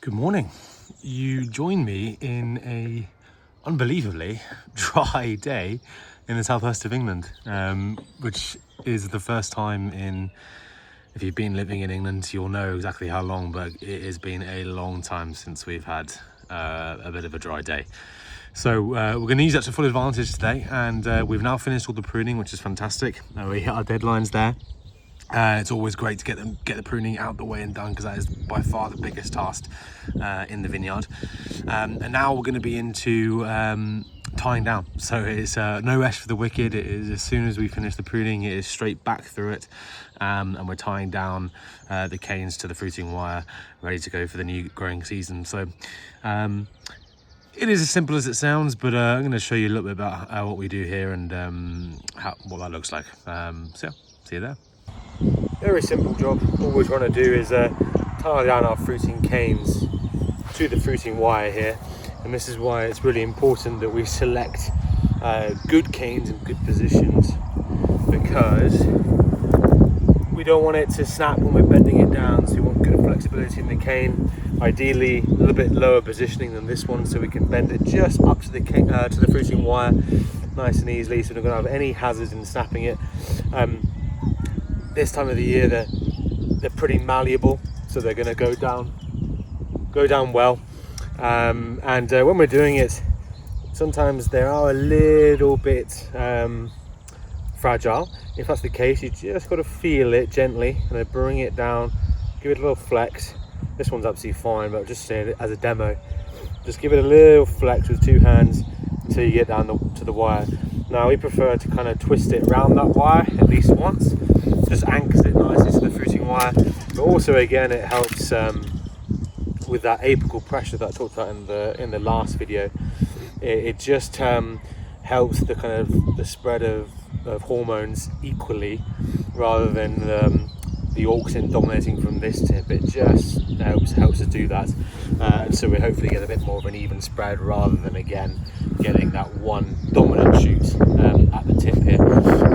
Good morning. You join me in a unbelievably dry day in the southwest of England, which is the first time in, if you've been living in England, you'll know exactly how long, but it has been a long time since we've had a bit of a dry day. So we're going to use that to full advantage today, and we've now finished all the pruning, which is fantastic. We hit our deadlines there. It's always great to get the pruning out the way and done, because that is by far the biggest task in the vineyard. And now we're going to be into tying down. So it's no rest for the wicked. It is, as soon as we finish the pruning, it is straight back through it, and we're tying down the canes to the fruiting wire, ready to go for the new growing season. So it is as simple as it sounds, but I'm going to show you a little bit about what we do here and what that looks like. So see you there. Very simple job. All we're trying to do is tie down our fruiting canes to the fruiting wire here, and this is why it's really important that we select good canes in good positions, because we don't want it to snap when we're bending it down. So we want good flexibility in the cane, ideally a little bit lower positioning than this one, so we can bend it just up to the fruiting wire nice and easily, so we're not going to have any hazards in snapping it. This time of the year they're pretty malleable, so they're going to go down well, and when we're doing it, sometimes they are a little bit fragile. If that's the case, you just got to feel it gently and then bring it down, give it a little flex. This one's absolutely fine, but I'll just say it as a demo, just give it a little flex with two hands until you get down to the wire. Now we prefer to kind of twist it around that wire at least once, just anchors it nicely to the fruiting wire, but also again it helps with that apical pressure that I talked about in the last video. It just helps the kind of the spread of hormones equally, rather than the auxin dominating from this tip. It just helps to do that, so we hopefully get a bit more of an even spread, rather than again getting that one dominant shoot at the tip here.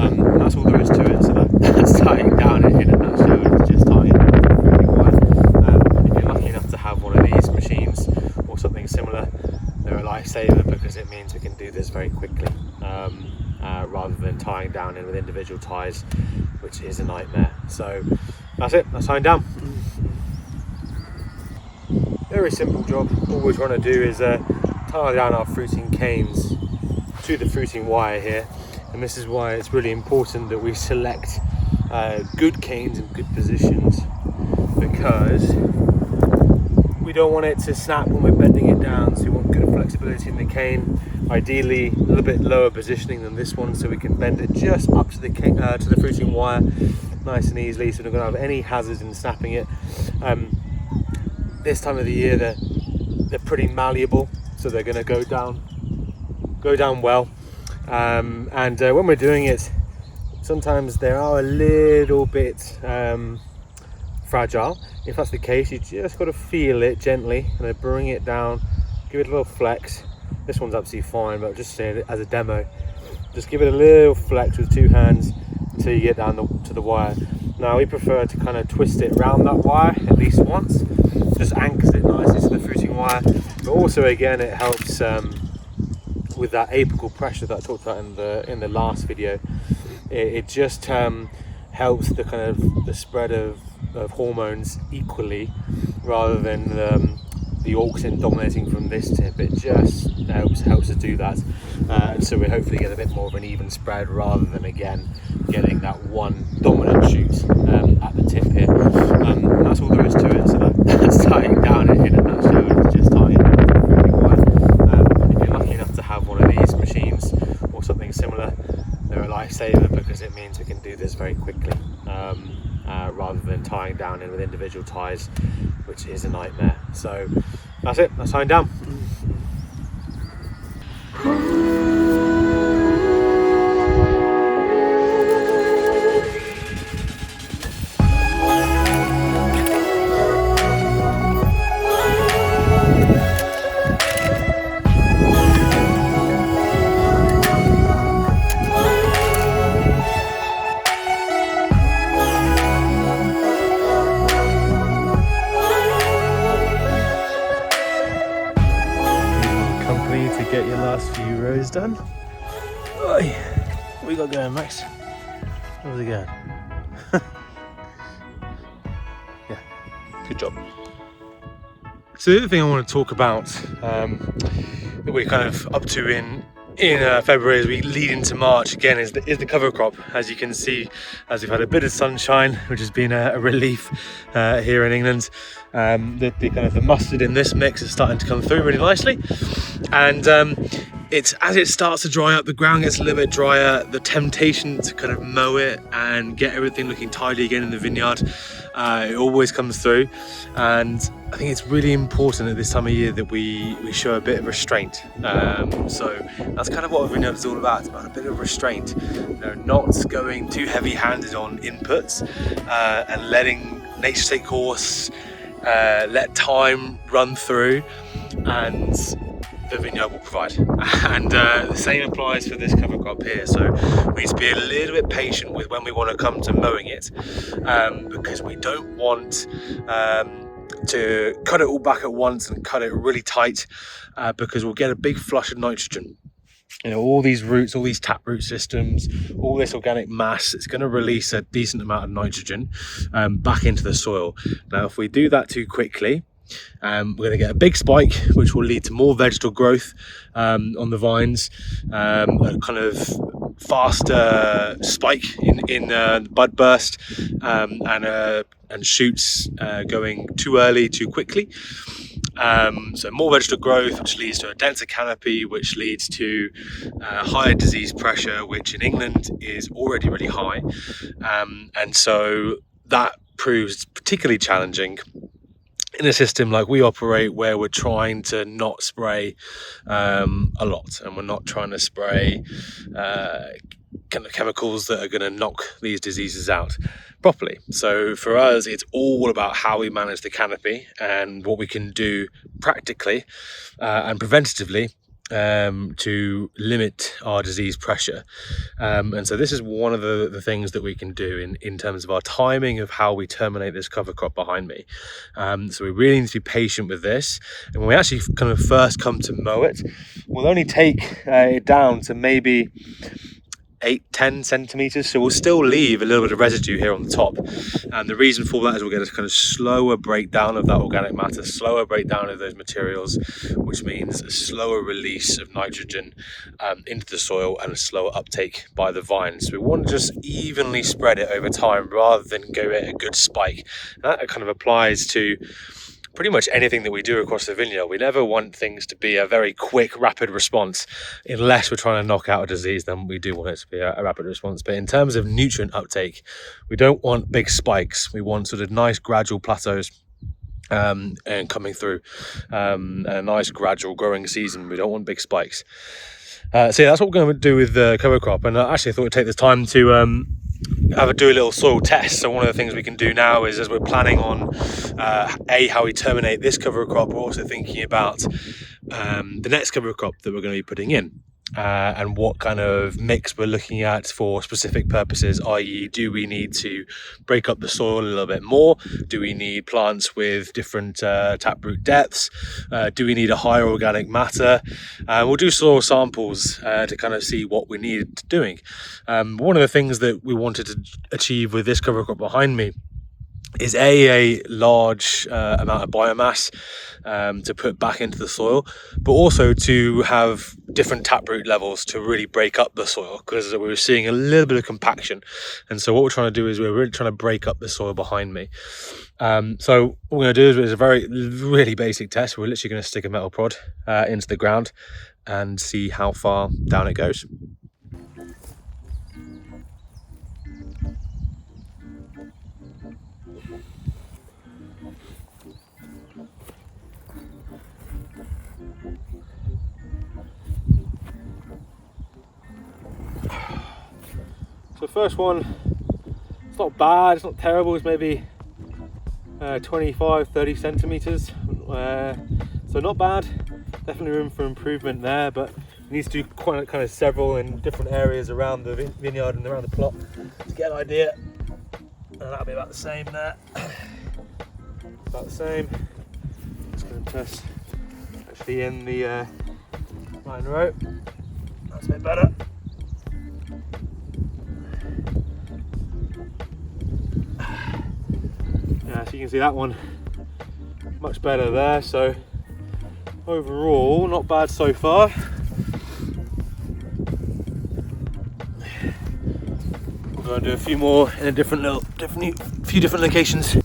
And that's all there is to it. So that's tying down in a nutshell. It's just tying really wide. If you're lucky enough to have one of these machines or something similar, they're a lifesaver, because it means we can do this very quickly, rather than tying down in with individual ties, which is a nightmare. So that's it, that's tying down. Very simple job. All we're trying to do is tie down our fruiting canes to the fruiting wire here, and this is why it's really important that we select good canes in good positions, because we don't want it to snap when we're bending it down. So we want good flexibility in the cane, ideally a little bit lower positioning than this one, so we can bend it just up to the fruiting wire nice and easily, so we're not going to have any hazards in snapping it. This time of the year they're pretty malleable, so they're going to go down well, and when we're doing it, sometimes they are a little bit fragile. If that's the case, you just got to feel it gently and then bring it down, give it a little flex. This one's absolutely fine, but I'll just say it as a demo, just give it a little flex with two hands until you get down to the wire. Now we prefer to kind of twist it around that wire at least once, just anchors it nicely to the fruiting wire, but also again it helps with that apical pressure that I talked about in the last video. It just helps the kind of the spread of hormones equally, rather than the auxin dominating from this tip. It just helps to do that, so we hopefully get a bit more of an even spread, rather than again getting that one dominant shoot at the tip here. And that's all there is to it. So that's tying down in a nutshell. It's just tying really wide. If you're lucky enough to have one of these machines or something similar, they're a lifesaver, because it means we can do this very quickly, rather than tying down in with individual ties, which is a nightmare. So that's it, that's tying down. get your last few rows done. Oi, what we got going, Max? How's it going? Yeah, good job. So the other thing I want to talk about that we're kind of up to in February as we lead into March again is the cover crop. As you can see, as we've had a bit of sunshine, which has been a relief here in England, the kind of the mustard in this mix is starting to come through really nicely, and it's as it starts to dry up, the ground gets a little bit drier, the temptation to kind of mow it and get everything looking tidy again in the vineyard, it always comes through. And I think it's really important at this time of year that we show a bit of restraint. So that's kind of what a vineyard is all about. It's about a bit of restraint, not going too heavy-handed on inputs, and letting nature take course, let time run through, and the vineyard will provide. And the same applies for this cover crop here. So we need to be a little bit patient with when we want to come to mowing it, because we don't want to cut it all back at once and cut it really tight, because we'll get a big flush of nitrogen. You know, all these roots, all these taproot systems, all this organic mass, it's going to release a decent amount of nitrogen back into the soil. Now, if we do that too quickly, we're going to get a big spike, which will lead to more vegetal growth on the vines, a kind of faster spike in bud burst, and shoots going too early, too quickly. So more vegetal growth, which leads to a denser canopy, which leads to higher disease pressure, which in England is already really high. And so that proves particularly challenging in a system like we operate, where we're trying to not spray a lot, and we're not trying to spray kind of chemicals that are going to knock these diseases out properly. So for us, it's all about how we manage the canopy and what we can do practically and preventatively to limit our disease pressure. And so this is one of the things that we can do in terms of our timing of how we terminate this cover crop behind me. So we really need to be patient with this. And when we actually kind of first come to mow it, we'll only take it down to maybe 8-10 centimeters, so we'll still leave a little bit of residue here on the top, and the reason for that is we'll get a kind of slower breakdown of that organic matter, slower breakdown of those materials, which means a slower release of nitrogen into the soil and a slower uptake by the vines. So we want to just evenly spread it over time rather than go at a good spike. And that kind of applies to pretty much anything that we do across the vineyard. We never want things to be a very quick, rapid response. Unless we're trying to knock out a disease, then we do want it to be a rapid response. But in terms of nutrient uptake, we don't want big spikes. We want sort of nice gradual plateaus and coming through, and a nice gradual growing season. We don't want big spikes. So yeah, that's what we're going to do with the cover crop. And I actually thought we'd take this time to do a little soil test. So one of the things we can do now is, as we're planning on how we terminate this cover crop, we're also thinking about the next cover crop that we're going to be putting in, and what kind of mix we're looking at for specific purposes, i.e. do we need to break up the soil a little bit more? Do we need plants with different taproot depths? Do we need a higher organic matter? We'll do soil samples to kind of see what we need doing. One of the things that we wanted to achieve with this cover crop behind me is a large amount of biomass to put back into the soil, but also to have different taproot levels to really break up the soil, because we were seeing a little bit of compaction. And so what we're trying to do is we're really trying to break up the soil behind me. So what we're going to do is a really basic test. We're literally going to stick a metal prod into the ground and see how far down it goes. So the first one, it's not bad, it's not terrible, it's maybe 25-30 centimeters, so not bad, definitely room for improvement there, but we need to do quite kind of several in different areas around the vineyard and around the plot to get an idea. And that'll be about the same there, about the same. Just going to test actually in the Right in a row. That's a bit better. Yeah, so you can see that one much better there. So overall, not bad so far. We're going to do a few more in a few different locations.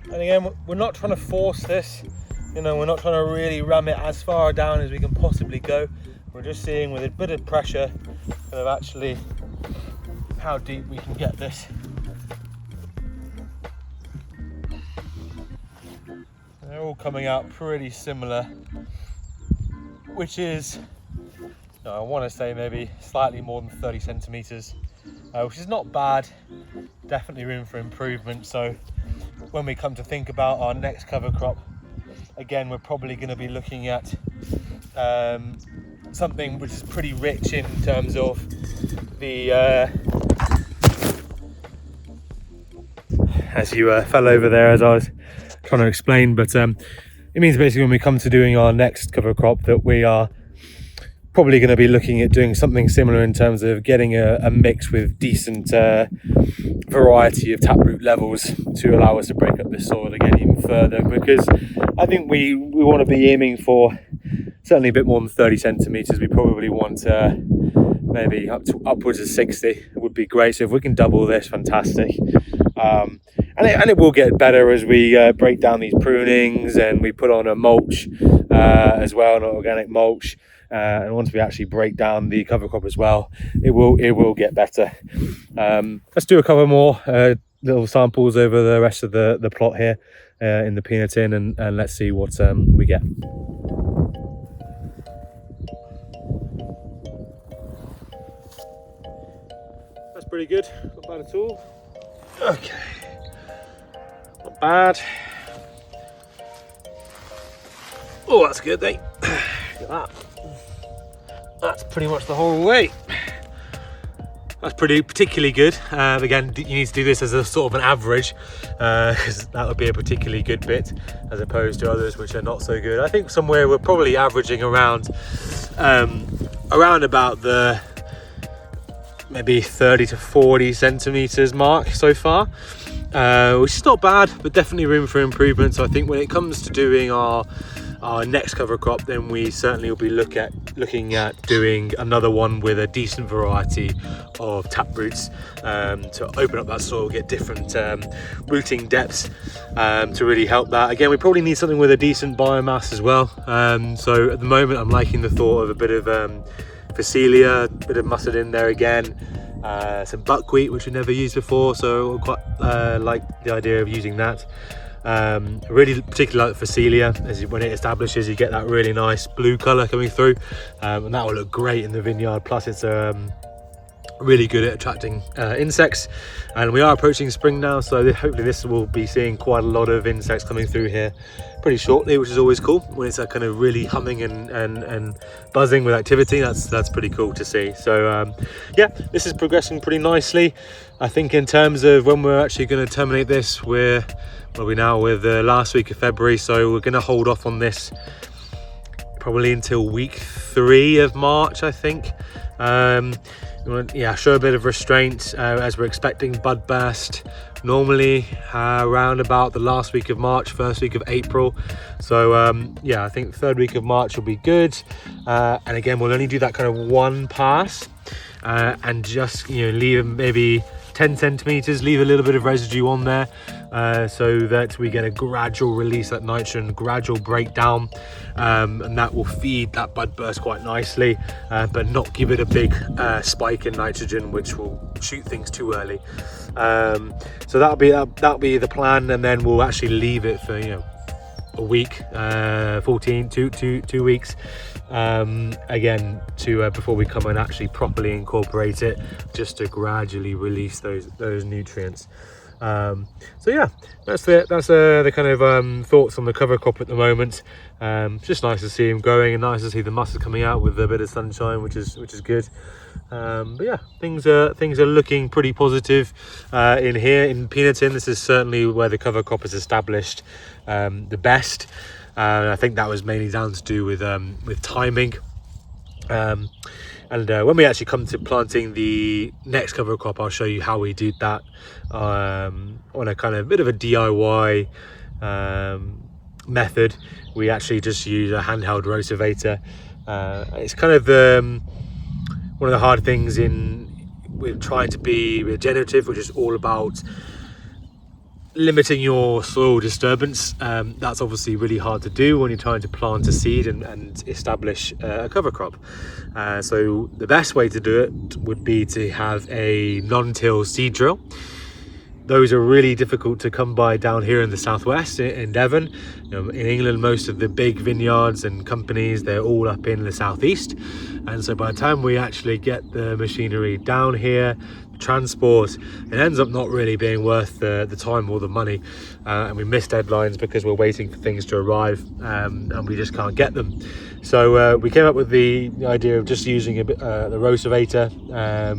And again, we're not trying to force this, you know, we're not trying to really ram it as far down as we can possibly go. We're just seeing with a bit of pressure kind of actually how deep we can get this. They're all coming out pretty similar, which is, I want to say maybe slightly more than 30 centimeters, which is not bad. Definitely room for improvement. So when we come to think about our next cover crop, again, we're probably going to be looking at something which is pretty rich in terms of the as you fell over there as I was trying to explain, but it means basically when we come to doing our next cover crop that we are probably going to be looking at doing something similar in terms of getting a mix with decent variety of taproot levels to allow us to break up this soil again even further, because I think we want to be aiming for certainly a bit more than 30 centimeters. We probably want maybe upwards of 60. It would be great. So if we can double this, fantastic. And it will get better as we break down these prunings and we put on a mulch as well, an organic mulch. And once we actually break down the cover crop as well, it will get better. Let's do a couple more little samples over the rest of the plot here in the peanut tin, and let's see what we get. That's pretty good, not bad at all. Okay, not bad. Oh, that's good, eh? Look at that. That's pretty much the whole way. That's particularly good. Again, you need to do this as a sort of an average, because that would be a particularly good bit as opposed to others which are not so good. I think somewhere we're probably averaging around about the maybe 30 to 40 centimeters mark so far, which is not bad, but definitely room for improvement. So I think when it comes to doing our next cover crop, then we certainly will be looking at doing another one with a decent variety of tap roots to open up that soil, get different rooting depths to really help that. Again, we probably need something with a decent biomass as well. So at the moment, I'm liking the thought of a bit of Phacelia, a bit of mustard in there again, some buckwheat, which we never used before, so quite like the idea of using that. Really particularly like the Phacelia, when it establishes, you get that really nice blue colour coming through, and that will look great in the vineyard. Plus it's really good at attracting insects, and we are approaching spring now, so hopefully this will be seeing quite a lot of insects coming through here pretty shortly, which is always cool when it's kind of really humming and buzzing with activity. That's pretty cool to see. So yeah, this is progressing pretty nicely. I think in terms of when we're actually going to terminate this, we're now with the last week of February, so we're going to hold off on this probably until week 3 of March, I think. Yeah, show a bit of restraint as we're expecting bud burst normally around about the last week of March, first week of April. So yeah, I think 3rd week of March will be good, and again we'll only do that kind of one pass and just leave maybe 10 centimeters, leave a little bit of residue on there, so that we get a gradual release of that nitrogen, gradual breakdown, and that will feed that bud burst quite nicely, but not give it a big spike in nitrogen, which will shoot things too early. So that'll be the plan, and then we'll actually leave it for a week, 2 weeks, again, to before we come and actually properly incorporate it, just to gradually release those nutrients. So yeah, that's the kind of thoughts on the cover crop at the moment. Just nice to see him growing, and nice to see the mustard coming out with a bit of sunshine, which is good. But yeah, things are looking pretty positive in here in Peanutton. This is certainly where the cover crop is established the best. I think that was mainly down to do with timing. And when we actually come to planting the next cover crop, I'll show you how we did that on a kind of bit of a DIY method. We actually just use a handheld rotavator. It's kind of one of the hard things with trying to be regenerative, which is all about limiting your soil disturbance. That's obviously really hard to do when you're trying to plant a seed and establish a cover crop. So the best way to do it would be to have a non-till seed drill. Those are really difficult to come by down here in the southwest in Devon. In England, most of the big vineyards and companies, they're all up in the southeast, and so by the time we actually get the machinery down here, transport, it ends up not really being worth the time or the money, and we miss deadlines because we're waiting for things to arrive, and we just can't get them. So we came up with the idea of just using the rotavator,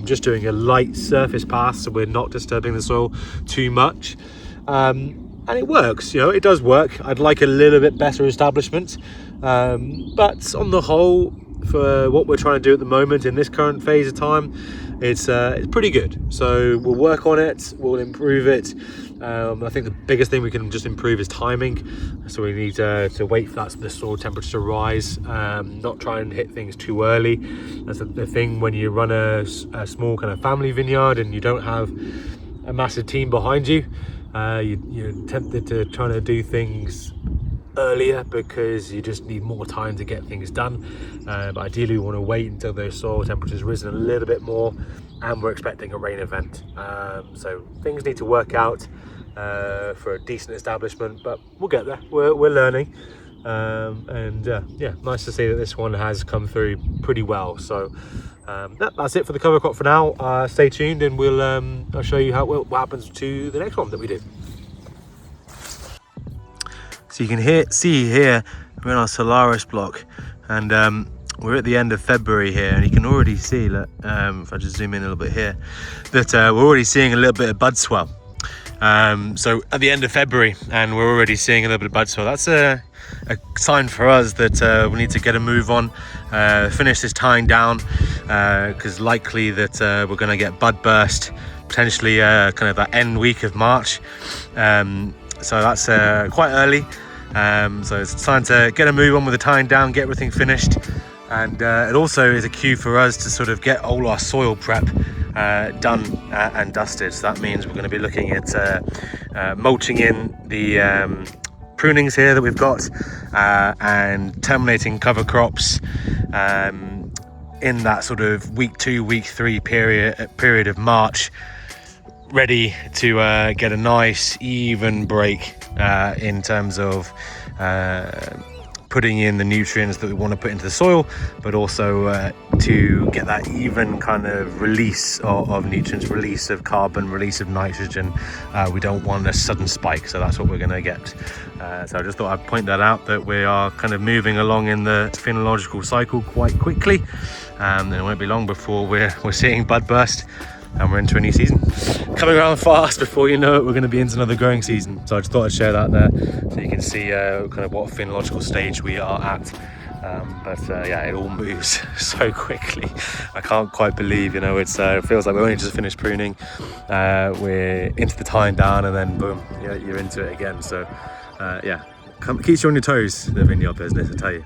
just doing a light surface pass, so we're not disturbing the soil too much, and it works. It does work. I'd like a little bit better establishment, but on the whole, for what we're trying to do at the moment in this current phase of time, it's pretty good. So we'll work on it, we'll improve it. I think the biggest thing we can just improve is timing. So we need to wait for the soil temperature to rise, not try and hit things too early. That's the thing when you run a small kind of family vineyard and you don't have a massive team behind you. You're tempted to try to do things earlier because you just need more time to get things done, but ideally we want to wait until the soil temperature's risen a little bit more, and we're expecting a rain event, so things need to work out for a decent establishment, but we'll get there. We're learning, and yeah, nice to see that this one has come through pretty well. So that's it for the cover crop for now. Stay tuned, and I'll show you what happens to the next one that we do. So you can see here we're in our Solaris block, and we're at the end of February here, and you can already see that, if I just zoom in a little bit here, that we're already seeing a little bit of bud swell. So at the end of February, and we're already seeing a little bit of bud swell. That's a sign for us that we need to get a move on, finish this tying down, because likely that we're going to get bud burst, potentially kind of that end week of March. So that's quite early. So it's time to get a move on with the tying down, get everything finished, and it also is a cue for us to sort of get all our soil prep done and dusted. So that means we're going to be looking at mulching in the prunings here that we've got, and terminating cover crops in that sort of week 2, week 3 period of March, ready to get a nice even break in terms of putting in the nutrients that we want to put into the soil, but also to get that even kind of release of nutrients, release of carbon, release of nitrogen. We don't want a sudden spike, so that's what we're going to get. So I just thought I'd point that out, that we are kind of moving along in the phenological cycle quite quickly, and it won't be long before we're seeing bud burst, and we're into a new season coming around fast. Before you know it, we're going to be into another growing season. So I just thought I'd share that there, so you can see kind of what phenological stage we are at. But yeah, it all moves so quickly. I can't quite believe, it feels like we only just finished pruning, we're into the tying down, and then boom, you're into it again. So yeah, keeps you on your toes, the vineyard business, I tell you.